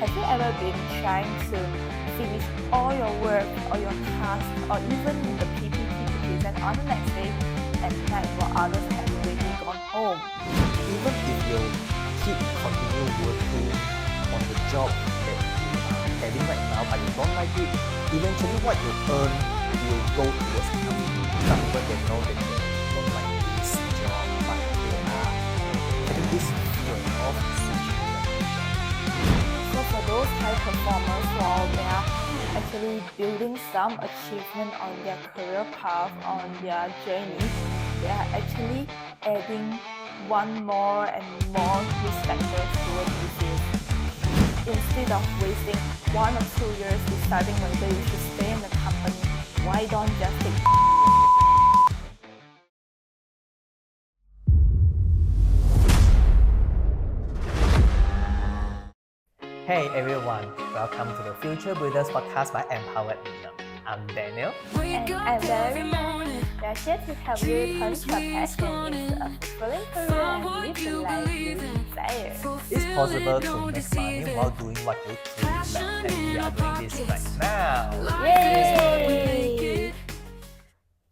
Have you ever been trying to finish all your work or your tasks or even the PPT to present on the next day at night while others have already gone home? Even if you continue working on the job that you are having right now, but you don't like it, eventually what you earn will go towards nothing. Some people they know that they don't like this job, but they are having this fear of switching the job. So for those high performers, while they are actually building some achievement on their career path, on their journey, they are actually adding one more and more risk factors towards this year. Instead of wasting 1 or 2 years deciding whether you should stay in the company, why don't just take Hey everyone, welcome to the Future Builders podcast by Empowered Liion. I'm Daniel. and I'm Valerie. We are here to help you turn your passion into a fulfilling career and live the life you desire. It's possible to make money while doing what you truly love, and we are doing this right now. Yay!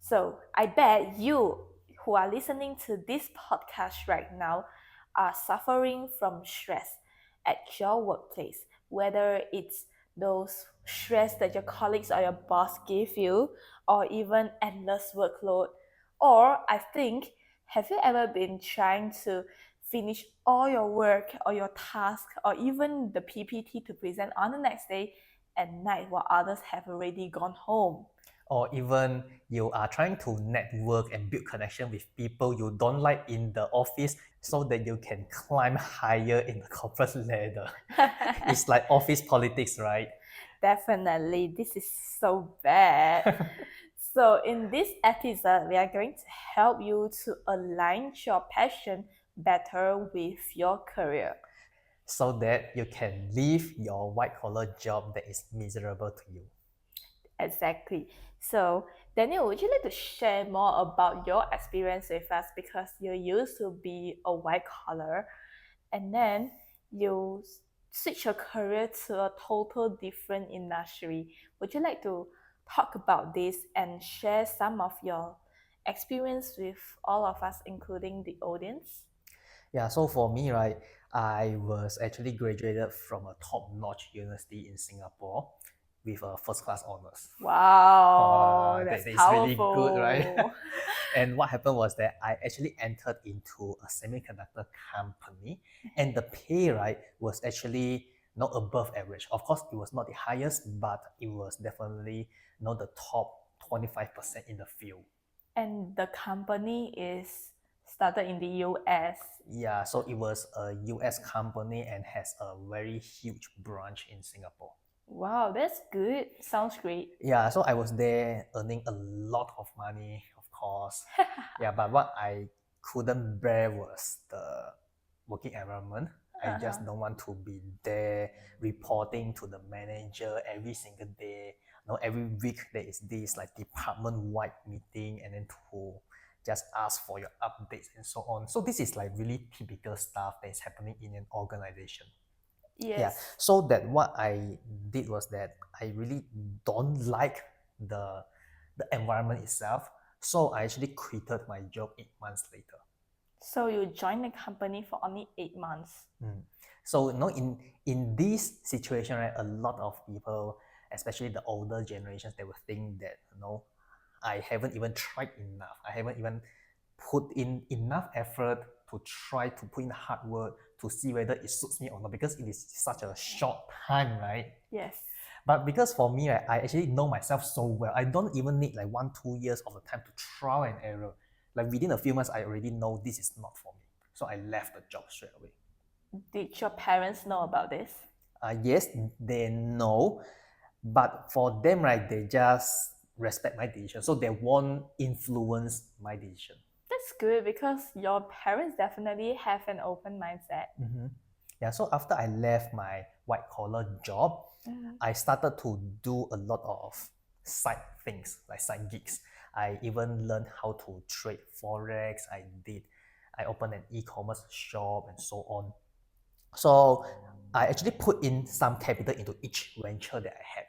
So I bet you who are listening to this podcast right now are suffering from stress at your workplace, whether it's those stress that your colleagues or your boss give you, or even endless workload. Or I think, have you ever been trying to finish all your work or your task or even the PPT to present on the next day at night while others have already gone home? Or even you are trying to network and build connection with people you don't like in the office so that you can climb higher in the corporate ladder. It's like office politics, right? Definitely, this is so bad. So in this episode, we are going to help you to align your passion better with your career. So that you can leave your white collar job that is miserable to you. Exactly. So Daniel, would you like to share more about your experience with us, because you used to be a white collar and then you switch your career to a total different industry. Would you like to talk about this and share some of your experience with all of us, including the audience? Yeah, so for me, right, I was actually graduated from a top-notch university in Singapore with a first-class honors. Wow, that's that is really powerful. good, right? And what happened was that I actually entered into a semiconductor company, and the pay, right, was actually not above average. Of course, it was not the highest, but it was definitely not the top 25% in the field. And the company is started in the US. Yeah, so it was a US company and has a very huge branch in Singapore. Wow, that's good. Sounds great. Yeah, so I was there earning a lot of money, of course. Yeah, but what I couldn't bear was the working environment. I just don't want to be there reporting to the manager every single day. Every week there is this like department-wide meeting, and then to just ask for your updates and so on. So this is like really typical stuff that is happening in an organization. Yes. Yeah, so that what I did was that I really don't like the environment itself. So I actually quitted my job 8 months later. So you joined the company for only 8 months. So in this situation, right, a lot of people, especially the older generations, they will think that I haven't even tried enough. I haven't even put in enough effort to try to put in hard work to see whether it suits me or not, because it is such a short time, right? Yes. But because for me, right, I actually know myself so well. I don't even need like 1-2 years of the time to trial and error. Like within a few months, I already know this is not for me. So I left the job straight away. Did your parents know about this? Yes, they know, but for them, right, they just respect my decision, so they won't influence my decision. That's good, because your parents definitely have an open mindset. Yeah, so after I left my white collar job, I started to do a lot of side things, like side gigs. I even learned how to trade forex. I opened an e-commerce shop and so on. So I actually put in some capital into each venture that I had,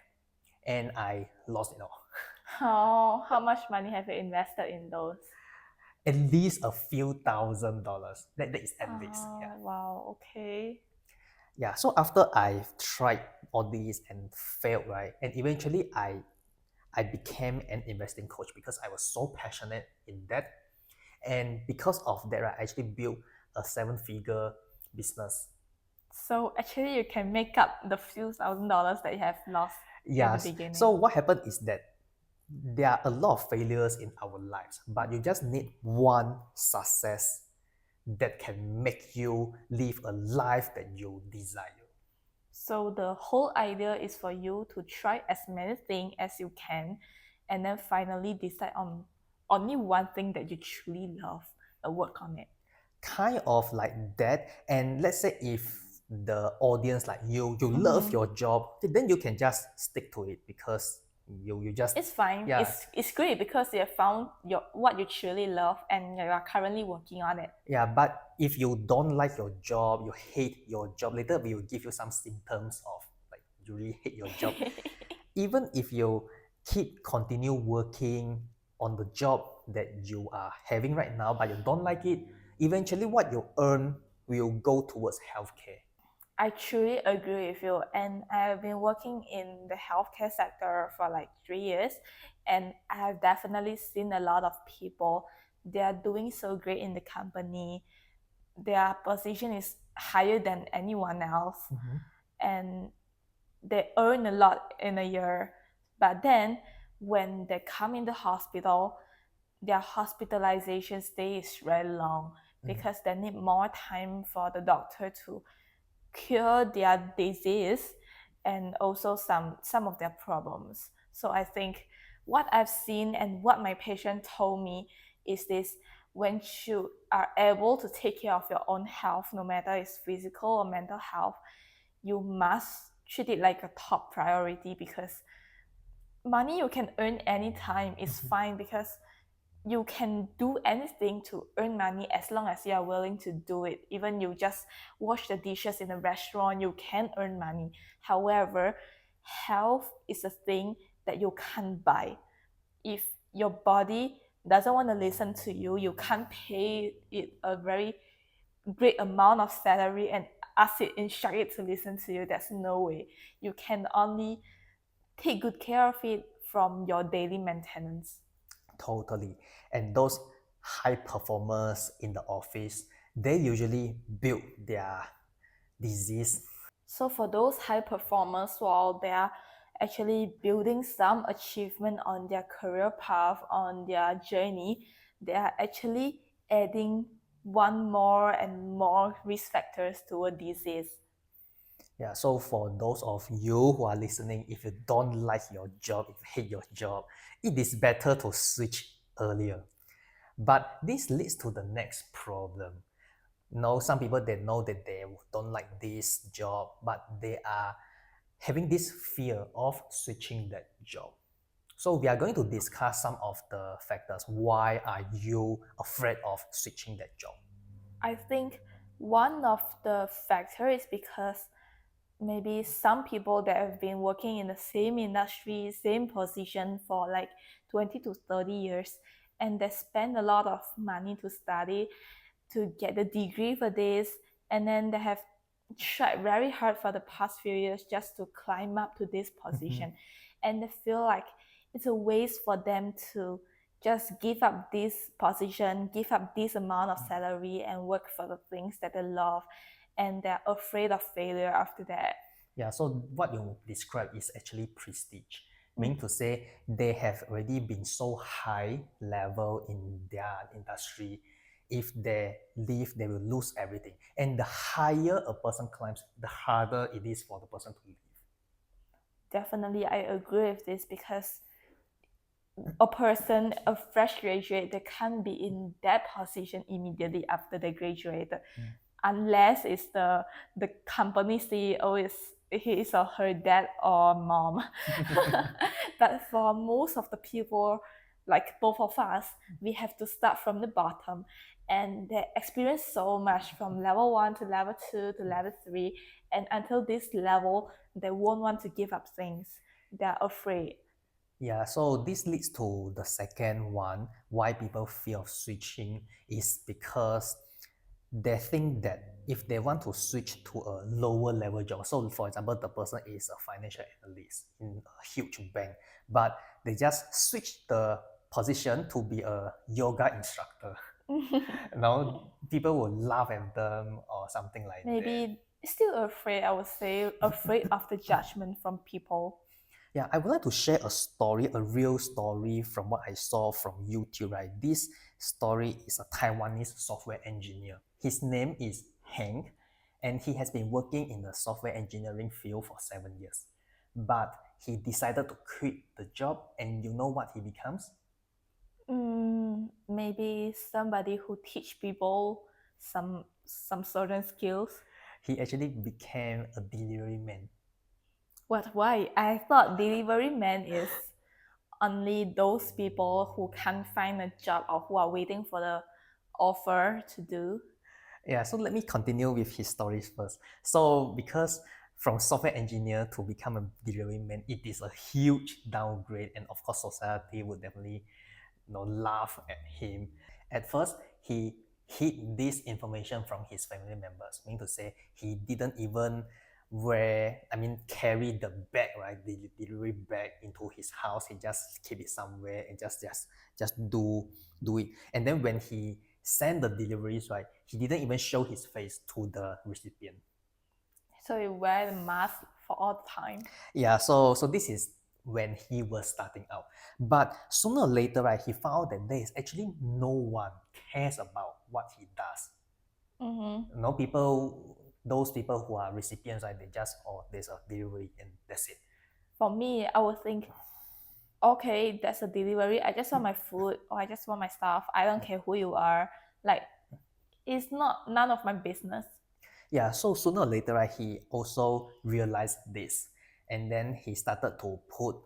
and I lost it all. How much money have you invested in those? At least a few $1,000s. That is at least. Yeah. Oh, wow, okay. Yeah. So after I tried all these and failed, right? And eventually I became an investing coach because I was so passionate in that. And because of that, I actually built a seven-figure business. So actually you can make up the few $1,000s that you have lost in the Yes. So beginning. what happened is that there are a lot of failures in our lives, but you just need one success that can make you live a life that you desire. So the whole idea is for you to try as many things as you can and then finally decide on only one thing that you truly love and work on it. Kind of like that. And let's say if the audience like you love your job, then you can just stick to it because you just It's fine. yeah. It's great because you have found your what you truly love and you are currently working on it. Yeah, but if you don't like your job, you hate your job, later we will give you some symptoms of like you really hate your job. Even if you continue working on the job that you are having right now, but you don't like it, eventually what you earn will go towards healthcare. I truly agree with you. And I've been working in the healthcare sector for like 3 years, and I have definitely seen a lot of people. They are doing so great in the company. Their position is higher than anyone else, and they earn a lot in a year. But then when they come in the hospital, their hospitalization stay is very long because they need more time for the doctor to cure their disease and also some of their problems. So I think what I've seen and what my patient told me is this: when you are able to take care of your own health, no matter it's physical or mental health, you must treat it like a top priority, because money you can earn anytime is fine, because you can do anything to earn money as long as you are willing to do it. Even you just wash the dishes in a restaurant, you can earn money. However, health is a thing that you can't buy. If your body doesn't want to listen to you, you can't pay it a very great amount of salary and ask it, instruct it to listen to you. There's no way. You can only take good care of it from your daily maintenance. Totally. And those high performers in the office, they usually build their disease. So for those high performers, while they are actually building some achievement on their career path, on their journey, they are actually adding one more and more risk factors to a disease. Yeah, so for those of you who are listening, if you don't like your job, if you hate your job, it is better to switch earlier. But this leads to the next problem. Some people they know that they don't like this job, but they are having this fear of switching that job. So we are going to discuss some of the factors. Why are you afraid of switching that job? I think one of the factors is because maybe some people that have been working in the same industry, same position for like 20 to 30 years, and they spend a lot of money to study, to get the degree for this, and then they have tried very hard for the past few years just to climb up to this position. And they feel like it's a waste for them to just give up this position, give up this amount of salary, and work for the things that they love, and they're afraid of failure after that. Yeah, so what you describe is actually prestige, meaning to say they have already been so high level in their industry. If they leave, they will lose everything. And the higher a person climbs, the harder it is for the person to leave. Definitely, I agree with this, because a person, a fresh graduate, they can't be in that position immediately after they graduated, unless it's the company CEO is his or her dad or mom. But for most of the people, like both of us, we have to start from the bottom, and they experience so much from level 1 to level 2 to level 3, and until this level they won't want to give up things. They're afraid. Yeah, so this leads to the second one, why people fear of switching is because they think that if they want to switch to a lower level job, so for example, the person is a financial analyst in a huge bank, but they just switch the position to be a yoga instructor. Now, people will laugh at them or something like that. Maybe still afraid, I would say, afraid of the judgment from people. Yeah, I would like to share a story, a real story from what I saw from YouTube, right? This story is a Taiwanese software engineer. His name is Hank, and he has been working in the software engineering field for 7 years. But he decided to quit the job, and you know what he becomes? Maybe somebody who teach people some certain skills. He actually became a delivery man. What? Why? I thought delivery man is only those people who can't find a job or who are waiting for the offer to do. Yeah, so let me continue with his stories first. So, because from software engineer to become a delivery man, it is a huge downgrade, and of course, society would definitely laugh at him. At first, he hid this information from his family members, meaning to say he didn't even carry the bag, right, the delivery bag into his house. He just keep it somewhere and just do it. And then when he sent the deliveries, right, he didn't even show his face to the recipient. So you wear the mask for all the time. Yeah, so this is when he was starting out. But sooner or later, right, he found that there is actually no one cares about what he does. No people, those people who are recipients, right, they just, oh, there's a delivery and that's it. For me, I would think, okay, that's a delivery. I just want my food or I just want my stuff. I don't care who you are. Like, it's not none of my business. Yeah, so sooner or later, right, he also realized this. And then he started to put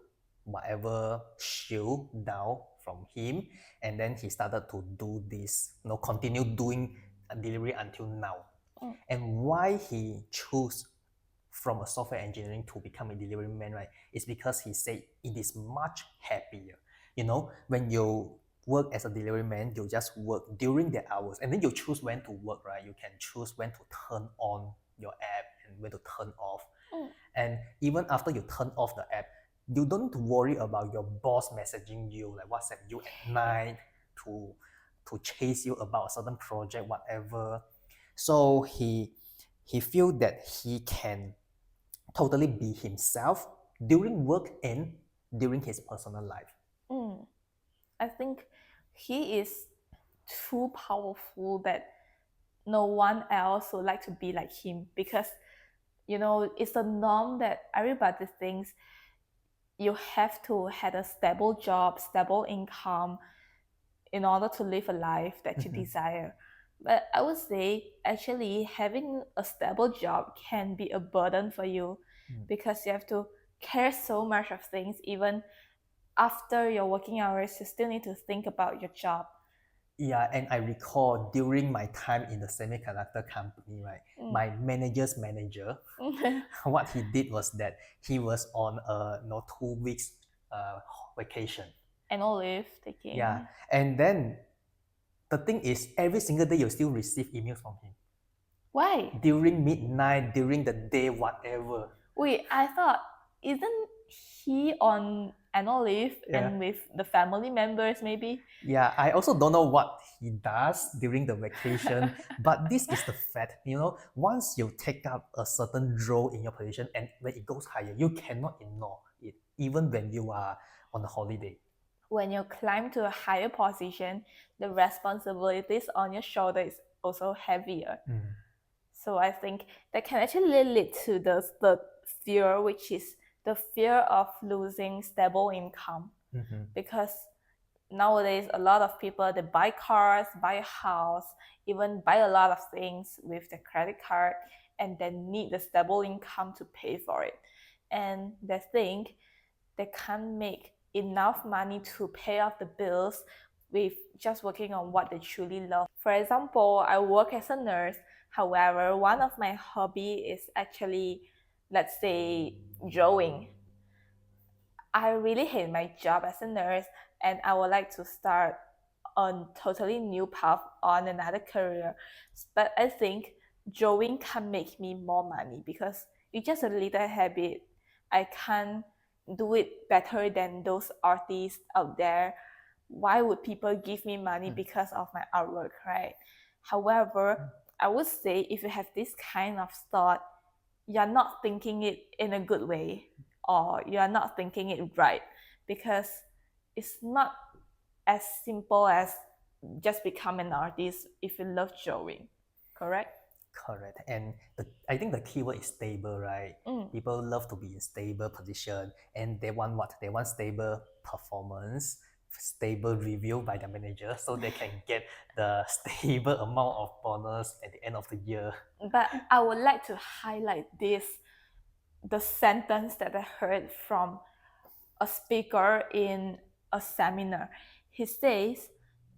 whatever shield down from him. And then he started to do this, continue doing a delivery until now. And why he chose from a software engineering to become a delivery man, right, is because he said it is much happier. When you work as a delivery man, you just work during the hours and then you choose when to work, right? You can choose when to turn on your app and when to turn off. And even after you turn off the app, you don't need to worry about your boss messaging you, like WhatsApp you at night to chase you about a certain project, whatever. So he feel that he can totally be himself during work and during his personal life. I think he is too powerful that no one else would like to be like him, because it's a norm that everybody thinks you have to have a stable job, stable income in order to live a life that you desire. But I would say actually having a stable job can be a burden for you, because you have to care so much of things. Even after your working hours, you still need to think about your job. Yeah, and I recall during my time in the semiconductor company, right, my manager's manager, what he did was that he was on a 2 weeks vacation. Annual leave taking. Yeah, and then the thing is, every single day you still receive emails from him. Why? During midnight, during the day, whatever. Wait, I thought, isn't he on annual leave and with the family members maybe? Yeah, I also don't know what he does during the vacation, but this is the fact. Once you take up a certain role in your position and when it goes higher, you cannot ignore it, even when you are on a holiday. When you climb to a higher position, the responsibilities on your shoulder is also heavier. So I think that can actually lead to the fear, which is the fear of losing stable income. Because nowadays a lot of people, they buy cars, buy a house, even buy a lot of things with the credit card, and they need the stable income to pay for it. And they think they can't make enough money to pay off the bills with just working on what they truly love. For example, I work as a nurse. However, one of my hobby is actually, let's say, drawing. I really hate my job as a nurse, and I would like to start on totally new path on another career. But I think drawing can make me more money because it's just a little habit. I can do it better than those artists out there. Why would people give me money because of my artwork, right? However, I would say if you have this kind of thought, you're not thinking it in a good way, or you're not thinking it right, because it's not as simple as just become an artist if you love drawing, correct? Correct. And I think the keyword is stable, right? People love to be in stable position, and they want what? They want stable performance, stable review by their manager, so they can get the stable amount of bonus at the end of the year. But I would like to highlight the sentence that I heard from a speaker in a seminar. He says,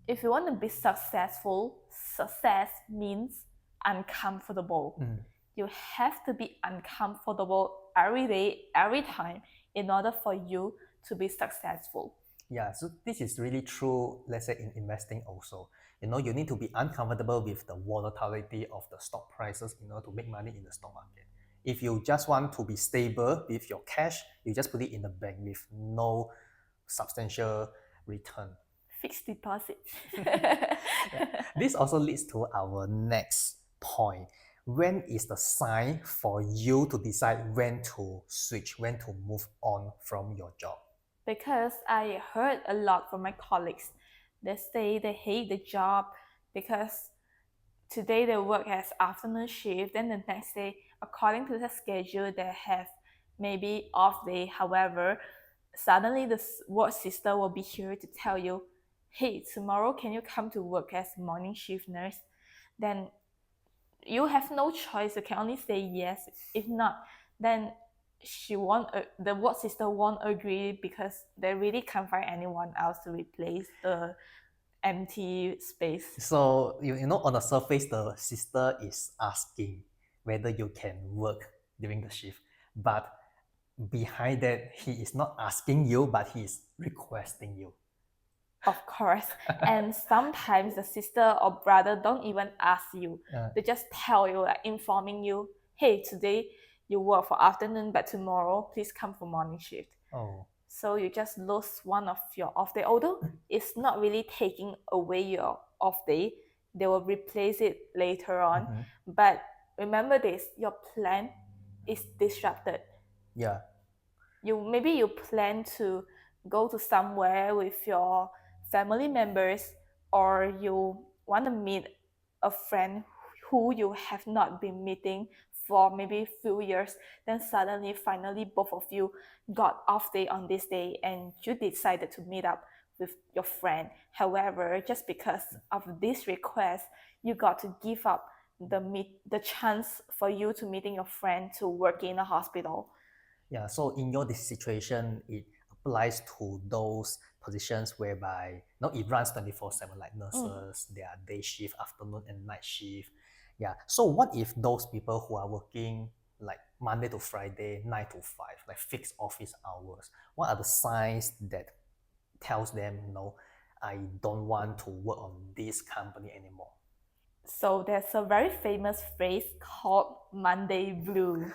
if you want to be successful, success means uncomfortable. You have to be uncomfortable every day, every time, in order for you to be successful. Yeah, so this is really true, let's say in investing also. You need to be uncomfortable with the volatility of the stock prices in order to make money in the stock market. If you just want to be stable with your cash, you just put it in the bank with no substantial return. Fixed deposit. This also leads to our next point. When is the sign for you to decide when to switch, when to move on from your job? Because I heard a lot from my colleagues. They say they hate the job because today they work as afternoon shift, then the next day, according to the schedule, they have maybe off day. However, suddenly the work sister will be here to tell you, hey, tomorrow can you come to work as morning shift nurse? Then you have no choice. You can only say yes. If not, then the work sister won't agree because they really can't find anyone else to replace the empty space. So, on the surface, the sister is asking whether you can work during the shift. But behind that, he is not asking you, but he is requesting you. Of course. And sometimes the sister or brother don't even ask you. They just tell you, like informing you, hey, today you work for afternoon, but tomorrow please come for morning shift. Oh. So you just lose one of your off day. Although it's not really taking away your off day, they will replace it later on. But remember this, your plan is disrupted. Yeah. Maybe you plan to go to somewhere with your family members, or you want to meet a friend who you have not been meeting for maybe a few years, then suddenly finally both of you got off day on this day and you decided to meet up with your friend. However, just because of this request, you got to give up the chance for you to meeting your friend to work in a hospital. Yeah, so in your situation, it applies to those positions whereby it runs 24/7, like nurses, they are day shift, afternoon and night shift. Yeah. So what if those people who are working like Monday to Friday, 9 to 5, like fixed office hours? What are the signs that tells them, I don't want to work on this company anymore? So there's a very famous phrase called Monday Blue.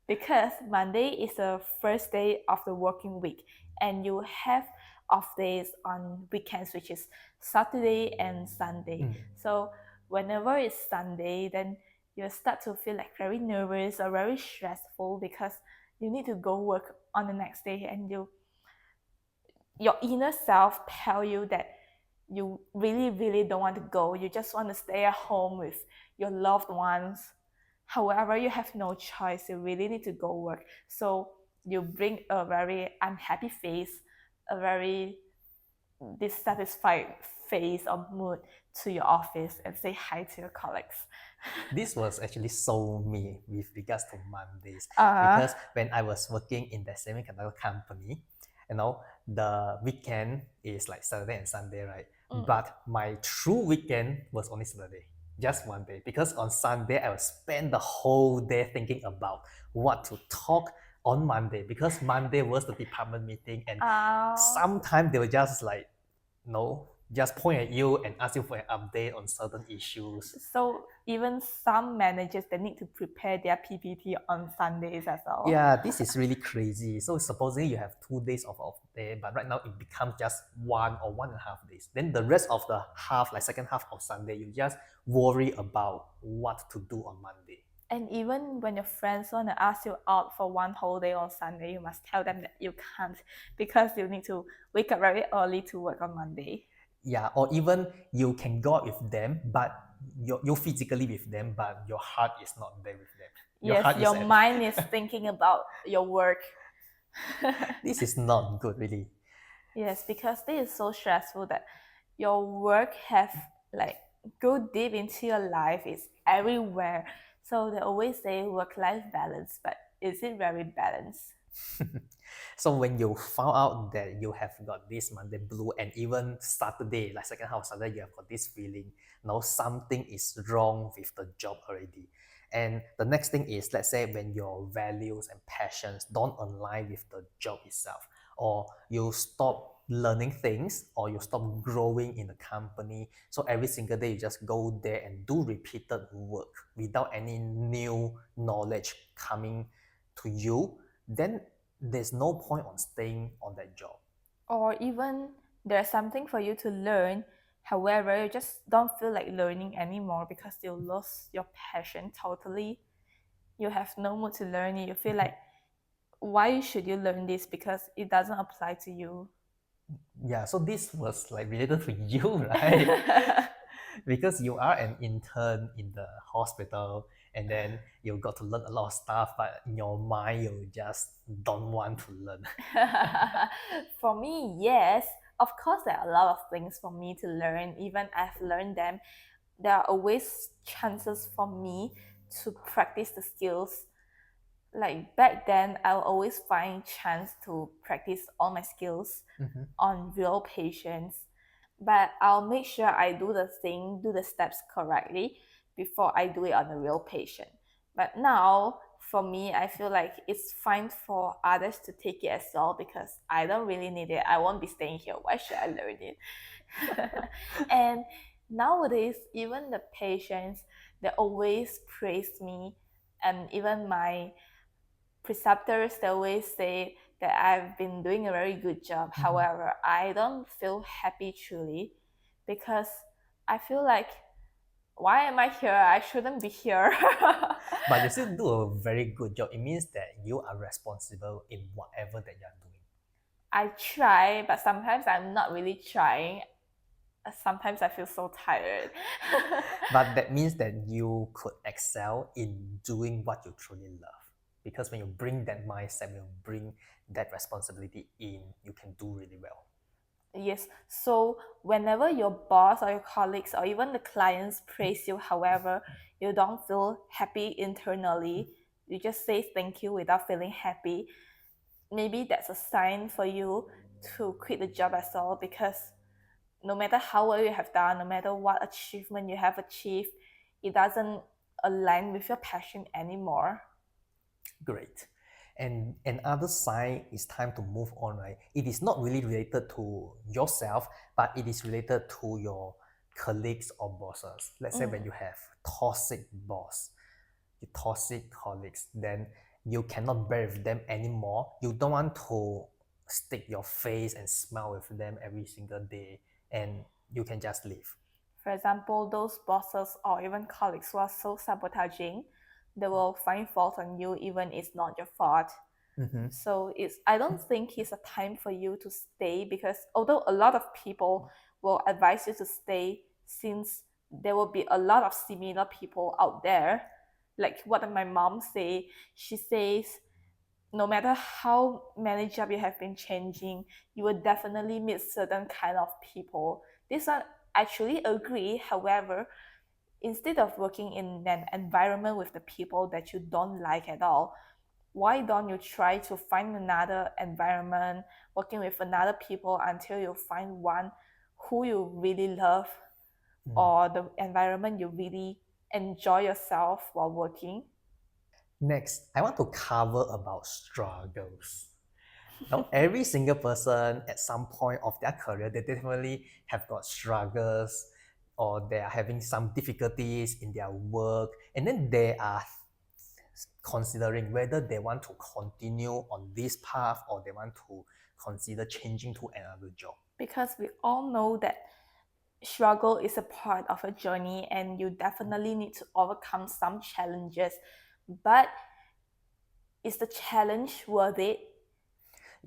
Because Monday is the first day of the working week, and you have off days on weekends, which is Saturday and Sunday. So whenever it's Sunday, then you start to feel like very nervous or very stressful because you need to go work on the next day, and your inner self tell you that you really, really don't want to go. You just want to stay at home with your loved ones. However, you have no choice. You really need to go work. So you bring a very unhappy face, a very dissatisfied face or mood to your office and say hi to your colleagues. This was actually so me with regards to Mondays, because when I was working in the semiconductor company, The weekend is like Saturday and Sunday, right? Mm. But my true weekend was only Saturday, just one day. Because on Sunday, I will spend the whole day thinking about what to talk on Monday. Because Monday was the department meeting, and sometimes they will just like, just point at you and ask you for an update on certain issues. So even some managers, they need to prepare their PPT on Sundays as well. Yeah, this is really crazy. So supposedly you have 2 days of off day, but right now it becomes just 1 or 1.5 days. Then the rest of the half, like second half of Sunday, you just worry about what to do on Monday. And even when your friends want to ask you out for one whole day on Sunday, you must tell them that you can't because you need to wake up very early to work on Monday. Yeah, or even you can go out with them, but you're physically with them, but your heart is not there with them. Your mind is thinking about your work. This is not good, really. Yes, because this is so stressful that your work have like go deep into your life. It's everywhere. So they always say work-life balance, but is it very balanced? So when you found out that you have got this Monday blue, and even Saturday, like second half of Saturday, you have got this feeling, something is wrong with the job already. And the next thing is, let's say when your values and passions don't align with the job itself, or you stop learning things, or you stop growing in the company. So every single day you just go there and do repeated work without any new knowledge coming to you, then there's no point on staying on that job. Or even there's something for you to learn. However, you just don't feel like learning anymore because you lost your passion totally. You have no mood to learn it. You feel like, why should you learn this? Because it doesn't apply to you. Yeah, so this was like related to you, right? Because you are an intern in the hospital, and then you got to learn a lot of stuff, but in your mind you just don't want to learn. For me, yes. Of course, there are a lot of things for me to learn. Even I've learned them. There are always chances for me to practice the skills. Like back then, I'll always find chance to practice all my skills on real patients. But I'll make sure I do the steps correctly before I do it on a real patient. But now, for me, I feel like it's fine for others to take it as well because I don't really need it. I won't be staying here. Why should I learn it? And nowadays, even the patients, they always praise me, and even my preceptors, they always say that I've been doing a very good job. However, I don't feel happy truly because I feel like, why am I here? I shouldn't be here. But you still do a very good job. It means that you are responsible in whatever that you are doing. I try, but sometimes I'm not really trying. Sometimes I feel so tired. But that means that you could excel in doing what you truly love. Because when you bring that mindset, when you bring that responsibility in, you can do really well. Yes. So whenever your boss or your colleagues or even the clients praise you, however, you don't feel happy internally, you just say thank you without feeling happy, maybe that's a sign for you to quit the job as well, because no matter how well you have done, no matter what achievement you have achieved, it doesn't align with your passion anymore. Great. And another sign is time to move on, right? It is not really related to yourself, but it is related to your colleagues or bosses. Let's say when you have toxic boss, toxic colleagues, then you cannot bear with them anymore. You don't want to stick your face and smile with them every single day, and you can just leave. For example, those bosses or even colleagues who are so sabotaging, they will find fault on you even it's not your fault. So I don't think it's a time for you to stay, because although a lot of people will advise you to stay, since there will be a lot of similar people out there, like what my mom say, she says no matter how many jobs you have been changing, you will definitely meet certain kind of people. This one actually agree. However, instead of working in an environment with the people that you don't like at all, why don't you try to find another environment, working with another people until you find one who you really love, or the environment you really enjoy yourself while working. Next, I want to cover about struggles. Now, every single person at some point of their career, they definitely have got struggles or they are having some difficulties in their work, and then they are considering whether they want to continue on this path or they want to consider changing to another job. Because we all know that struggle is a part of a journey and you definitely need to overcome some challenges. But is the challenge worth it?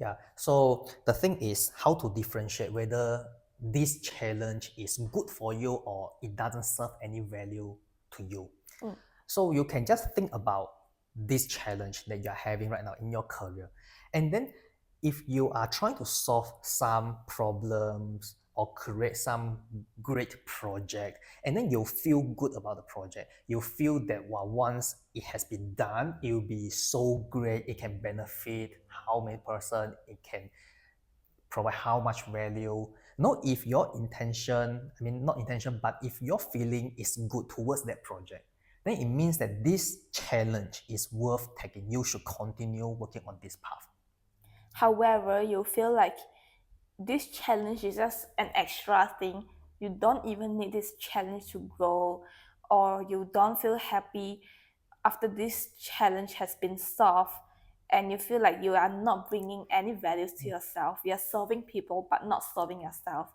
Yeah, so the thing is how to differentiate whether this challenge is good for you or it doesn't serve any value to you. So you can just think about this challenge that you're having right now in your career. And then if you are trying to solve some problems or create some great project, and then you feel good about the project, you feel that once it has been done, it will be so great, it can benefit how many person, it can provide how much value. Not if your intention, I mean, not intention, but if your feeling is good towards that project, then it means that this challenge is worth taking. You should continue working on this path. However, you feel like this challenge is just an extra thing. You don't even need this challenge to grow, or you don't feel happy after this challenge has been solved, and you feel like you are not bringing any values to yourself. You are serving people but not serving yourself.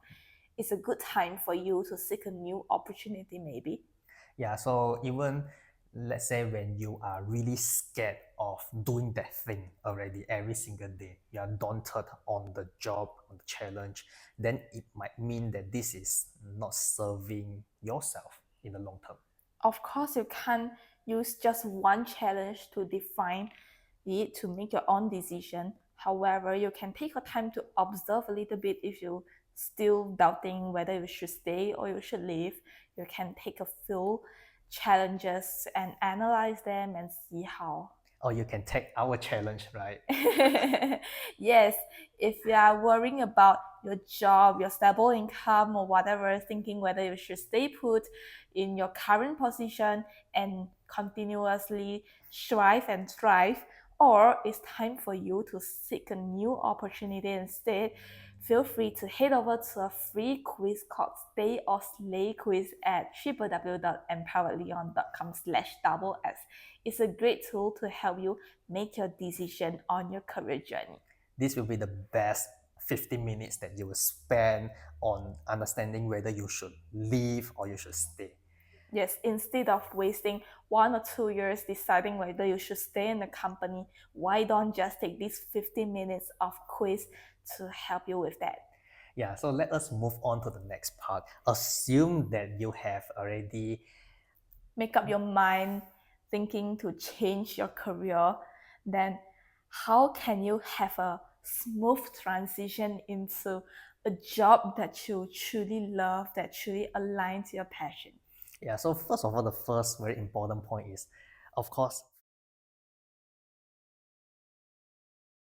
It's a good time for you to seek a new opportunity, maybe. Yeah, so even let's say when you are really scared of doing that thing already every single day, you are daunted on the job, on the challenge, then it might mean that this is not serving yourself in the long term. Of course, you can't use just one challenge to define it to make your own decision. However, you can take your time to observe a little bit. If you still doubting whether you should stay or you should leave, you can take a few challenges and analyze them and see how. Or you can take our challenge, right? Yes, if you are worrying about your job, your stable income, or whatever, thinking whether you should stay put in your current position and continuously strive and thrive, or it's time for you to seek a new opportunity instead, feel free to head over to a free quiz called Stay or Slay quiz at www.empoweredlion.com/double S. It's a great tool to help you make your decision on your career journey. This will be the best 15 minutes that you will spend on understanding whether you should leave or you should stay. Yes, instead of wasting 1 or 2 years deciding whether you should stay in the company, why don't just take these 15 minutes of quiz to help you with that? Yeah, so let us move on to the next part. Assume that you have already Make up your mind thinking to change your career, then how can you have a smooth transition into a job that you truly love, that truly aligns to your passion? Yeah, so first of all, the first very important point is, of course,